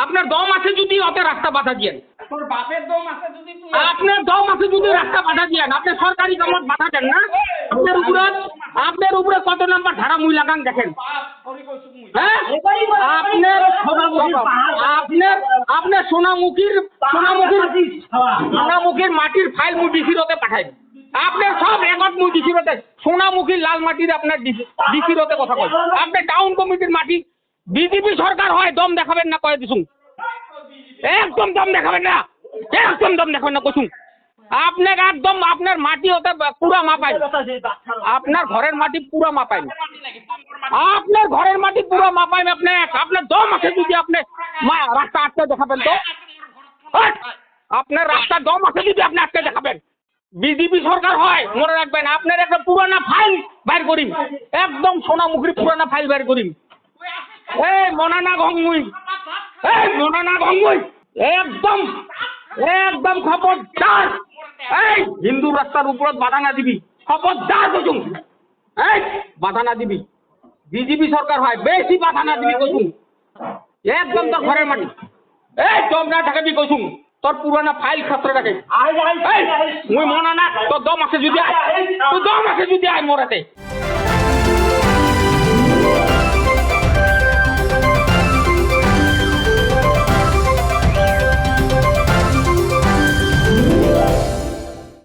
আপনার দম আছে যদি ওতে রাস্তা বাধা দিয়েন। তোর বাপের দম আছে যদি তুই আপনার দম আছে যদি রাস্তা বাধা দিয়েন। আপনি সরকারি কামত বাধা দেন না। আপনার উপরে কত নাম্বার ধারা মুই লাগান দেখেন। হ্যাঁ আপনার সোনামুখীর মাটির ফাইল মুই ডিসির হতে পাঠাই। আপনার সব রেকর্ড মুই ডিসির হতে সোনামুখীর লাল মাটির আপনার ডিসির হতে কথা কয়। আপনি টাউন কমিটির মাটি বিজেপি সরকার হয় দম দেখাবেন না কয়ে দিছুন। একদম দম দেখাবেন না, একদম দম দেখাবেন না কছুন। আপনার একদম আপনার মাটি হতে পুরা মাপাই। আপনার ঘরের মাটি পুরা মাপাই। আপনার ঘরের মাটি পুরা মাপাই। আপনার দম আছে যদি আপনি রাস্তা আটকে দেখাবেন তো। আপনার রাস্তার দম আছে যদি আপনি আটকে দেখাবেন। বিজেপি সরকার হয় মনে রাখবেন। আপনার একটা পুরানা ফাইল বাইর করিম, একদম সোনামুখীর পুরানা ফাইল বাইর করিম। এই মনানা গঙ্গুই, এই মনানা গঙ্গুই, একদম একদম খবরদার। এই হিন্দু রাস্তার উপরত বাধা না দিবি, খবরদার কইছুম। এই বাধা না দিবি। বিজেপি সরকার হয় বেশি বাধা না দিবি কইছুম। একদম তোর ঘরের মাটি। এই দম না থাকবি কইছুম। তোর পুরানা ফাইল খসরে রাখে। মুই মনা না তোর দম আছে যদি আয়, তোর দম আছে যদি আয় মোরাতে।